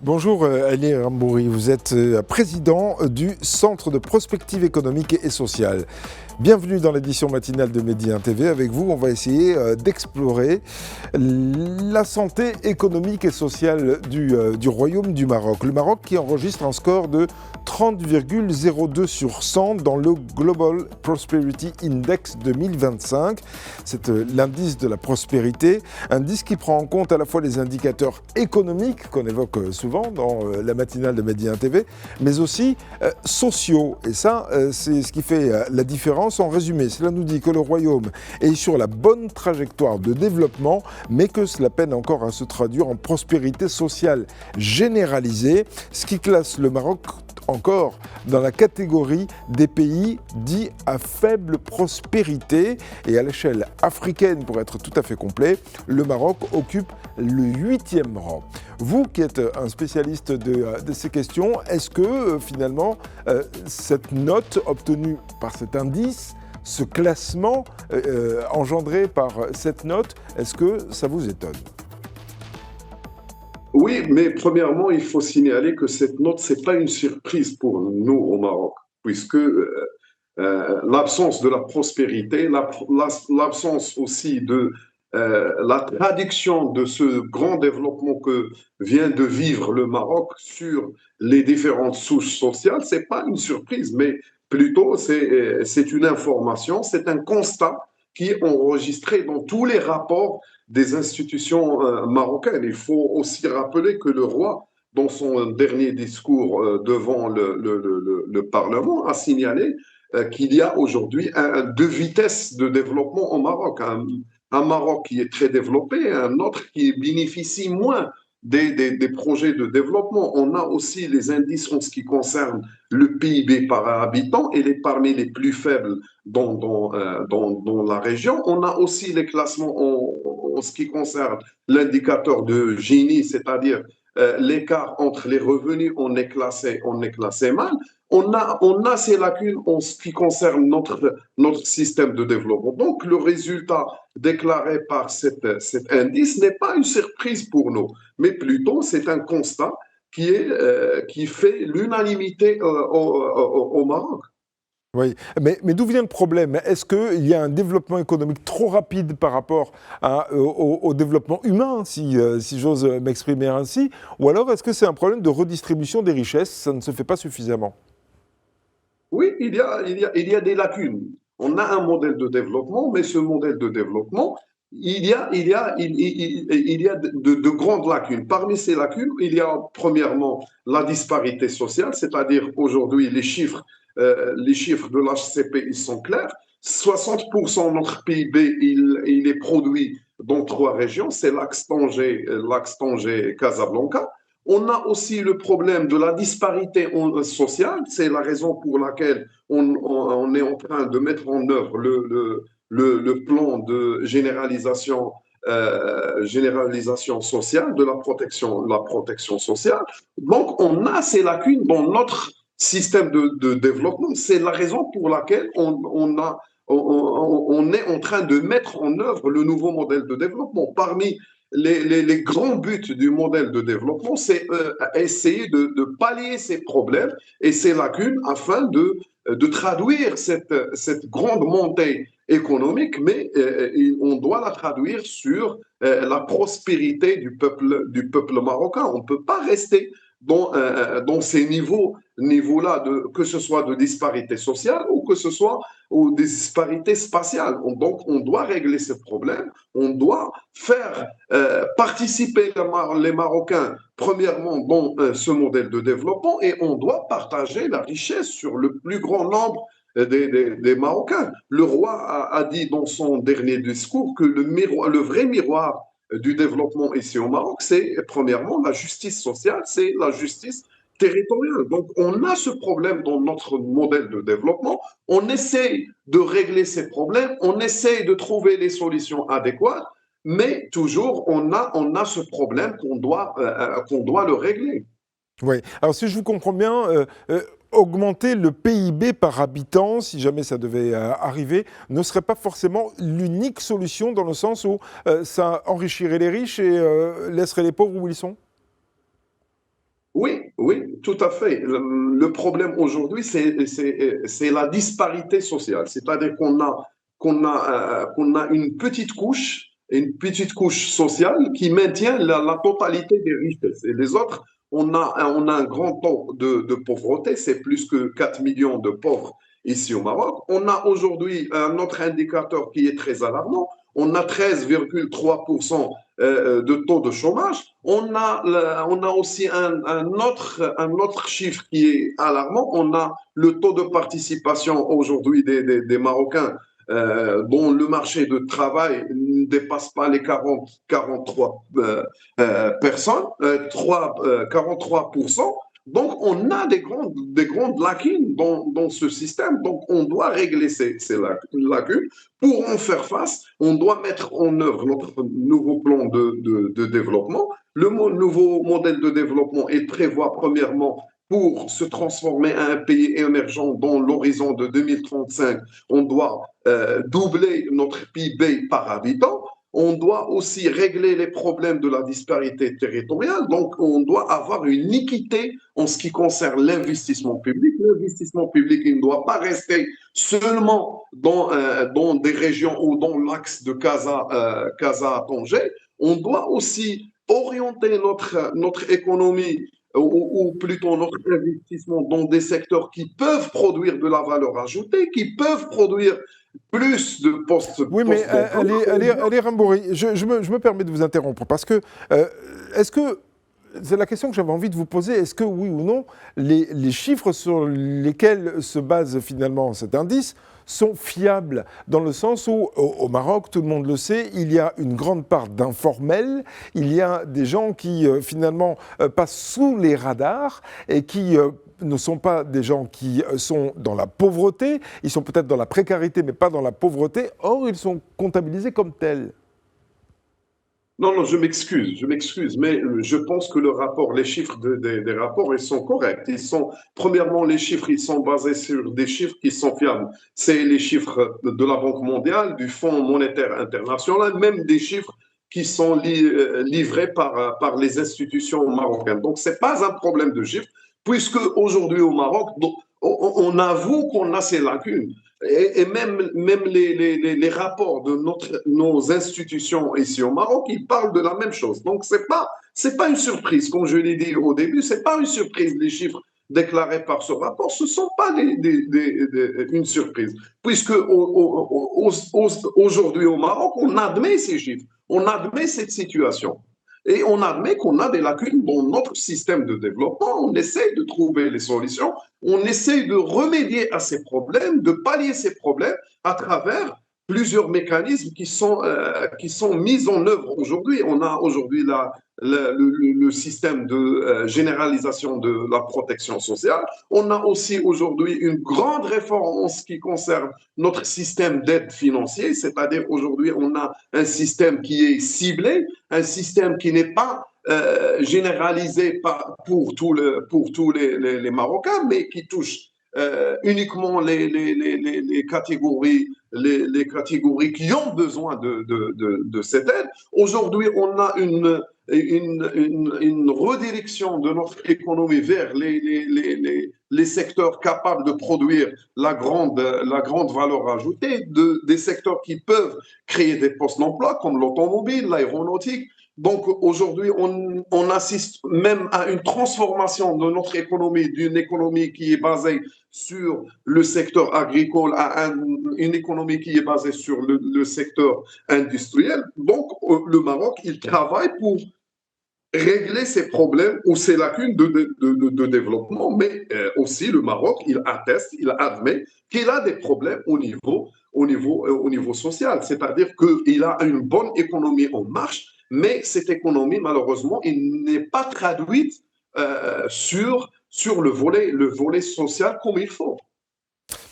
Bonjour Ali Rambouri, vous êtes président du Centre de prospective économique et sociale. Bienvenue dans l'édition matinale de Medi 1 TV. Avec vous, on va essayer d'explorer la santé économique et sociale du Royaume du Maroc. Le Maroc qui enregistre un score de 30,02 sur 100 dans le Global Prosperity Index 2025. C'est l'indice de la prospérité, indice qui prend en compte à la fois les indicateurs économiques qu'on évoque souvent dans la matinale de Medi 1 TV, mais aussi sociaux. Et ça, c'est ce qui fait la différence. En résumé, cela nous dit que le Royaume est sur la bonne trajectoire de développement, mais que cela peine encore à se traduire en prospérité sociale généralisée, ce qui classe le Maroc encore dans la catégorie des pays dits à faible prospérité. Et à l'échelle africaine, pour être tout à fait complet, le Maroc occupe le 8e rang. Vous qui êtes un spécialiste de ces questions, est-ce que finalement cette note obtenue par cet indice, ce classement engendré par cette note, est-ce que ça vous étonne ? Oui, mais premièrement, il faut signaler que cette note, ce n'est pas une surprise pour nous au Maroc, puisque l'absence de la prospérité, l'absence aussi de la traduction de ce grand développement que vient de vivre le Maroc sur les différentes souches sociales, ce n'est pas une surprise, mais plutôt c'est une information, c'est un constat qui est enregistré dans tous les rapports des institutions marocaines. Il faut aussi rappeler que le roi, dans son dernier discours devant le Parlement, a signalé qu'il y a aujourd'hui deux vitesses de développement au Maroc. Un Maroc qui est très développé, un autre qui bénéficie moins des projets de développement. On a aussi les indices en ce qui concerne le PIB par habitant, et les parmi les plus faibles dans la région. On a aussi les classements en ce qui concerne l'indicateur de Gini, c'est-à-dire l'écart entre les revenus, on est classé mal. On a ces lacunes en ce qui concerne notre système de développement. Donc, le résultat déclaré par cet indice n'est pas une surprise pour nous, mais plutôt c'est un constat qui fait l'unanimité au Maroc. Oui, mais d'où vient le problème ? Est-ce qu'il y a un développement économique trop rapide par rapport au développement humain, si j'ose m'exprimer ainsi, ou alors est-ce que c'est un problème de redistribution des richesses ? Ça ne se fait pas suffisamment. Oui, il y a des lacunes. On a un modèle de développement, mais ce modèle de développement, il y a de grandes lacunes. Parmi ces lacunes, il y a premièrement la disparité sociale, c'est-à-dire aujourd'hui les chiffres de l'HCP, ils sont clairs. 60% de notre PIB, il est produit dans trois régions, c'est l'axe Tanger-Casablanca. On a aussi le problème de la disparité sociale. C'est la raison pour laquelle on est en train de mettre en œuvre le plan de généralisation sociale, de la protection sociale. Donc, on a ces lacunes dans notre système de développement. C'est la raison pour laquelle on est en train de mettre en œuvre le nouveau modèle de développement. Parmi les grands buts du modèle de développement, c'est essayer de pallier ces problèmes et ces lacunes afin de traduire cette grande montée économique, mais on doit la traduire sur la prospérité du peuple marocain. On ne peut pas rester dans ces niveaux-là, que ce soit de disparité sociale ou que ce soit ou des disparités spatiales. Donc, on doit régler ce problème. On doit faire participer les Marocains, premièrement, dans ce modèle de développement, et on doit partager la richesse sur le plus grand nombre des Marocains. Le roi a dit dans son dernier discours que le vrai miroir du développement ici au Maroc, c'est premièrement la justice sociale, c'est la justice territoriale. Donc, on a ce problème dans notre modèle de développement. On essaie de régler ces problèmes, on essaie de trouver les solutions adéquates, mais toujours, on a ce problème qu'on doit le régler. Oui. Alors, si je vous comprends bien, augmenter le PIB par habitant, si jamais ça devait arriver, ne serait pas forcément l'unique solution dans le sens où ça enrichirait les riches et laisserait les pauvres où ils sont ? tout à fait. Le problème aujourd'hui, c'est la disparité sociale. C'est-à-dire qu'on a une petite couche sociale qui maintient la totalité des richesses. Et les autres, on a un grand taux de pauvreté. C'est plus que 4 millions de pauvres ici au Maroc. On a aujourd'hui un autre indicateur qui est très alarmant. On a 13,3% de taux de chômage. On a aussi un autre chiffre qui est alarmant. On a le taux de participation aujourd'hui des Marocains dont le marché de travail ne dépasse pas les 43 personnes, 43%. Donc, on a des grandes lacunes dans ce système. Donc, on doit régler ces lacunes. Pour en faire face, on doit mettre en œuvre notre nouveau plan de développement. Le nouveau modèle de développement, il prévoit premièrement pour se transformer en un pays émergent dans l'horizon de 2035, on doit doubler notre PIB par habitant. On doit aussi régler les problèmes de la disparité territoriale. Donc, on doit avoir une équité en ce qui concerne l'investissement public. L'investissement public, il ne doit pas rester seulement dans des régions ou dans l'axe de Casa à Tanger. On doit aussi orienter notre économie ou plutôt notre investissement dans des secteurs qui peuvent produire de la valeur ajoutée, qui peuvent produire plus de postes. Oui, mais allez Rambouri, je me permets de vous interrompre parce que est-ce que c'est la question que j'avais envie de vous poser. Est-ce que, oui ou non, les chiffres sur lesquels se base finalement cet indice sont fiables, dans le sens où, au Maroc, tout le monde le sait, il y a une grande part d'informels, il y a des gens qui, finalement, passent sous les radars et qui ne sont pas des gens qui sont dans la pauvreté, ils sont peut-être dans la précarité, mais pas dans la pauvreté, or ils sont comptabilisés comme tels. Non, je m'excuse, mais je pense que les chiffres des rapports, ils sont corrects. Premièrement, les chiffres, ils sont basés sur des chiffres qui sont fiables. C'est les chiffres de la Banque mondiale, du Fonds monétaire international, même des chiffres qui sont livrés par les institutions marocaines. Donc, ce n'est pas un problème de chiffres, puisque aujourd'hui au Maroc, on avoue qu'on a ces lacunes. Et même les rapports de nos institutions ici au Maroc, ils parlent de la même chose. Donc, c'est pas une surprise, comme je l'ai dit au début, c'est pas une surprise, les chiffres déclarés par ce rapport, ce ne sont pas une surprise, puisque aujourd'hui au Maroc, on admet ces chiffres, on admet cette situation. Et on admet qu'on a des lacunes dans notre système de développement. On essaie de trouver les solutions. On essaie de remédier à ces problèmes, de pallier ces problèmes à travers plusieurs mécanismes qui sont mis en œuvre aujourd'hui. On a aujourd'hui le système de généralisation de la protection sociale. On a aussi aujourd'hui une grande réforme en ce qui concerne notre système d'aide financière, c'est-à-dire aujourd'hui on a un système qui est ciblé, un système qui n'est pas généralisé pour tous les Marocains, mais qui touche uniquement les catégories qui ont besoin de cette aide. Aujourd'hui, on a une redirection de notre économie vers les secteurs capables de produire la grande valeur ajoutée, des secteurs qui peuvent créer des postes d'emploi comme l'automobile, l'aéronautique. Donc aujourd'hui, on assiste même à une transformation de notre économie, d'une économie qui est basée sur le secteur agricole à une économie qui est basée sur le secteur industriel. Donc le Maroc, il travaille pour régler ces problèmes ou ces lacunes de développement, mais aussi le Maroc, il atteste, il admet qu'il a des problèmes au niveau social. C'est-à-dire qu'il a une bonne économie en marche, mais cette économie, malheureusement, elle n'est pas traduite sur le volet social comme il faut.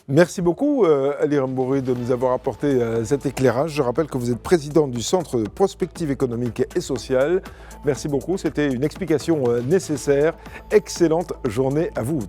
Merci beaucoup, Ali Rambouri, de nous avoir apporté cet éclairage. Je rappelle que vous êtes président du Centre de prospective économique et sociale. Merci beaucoup, c'était une explication nécessaire. Excellente journée à vous.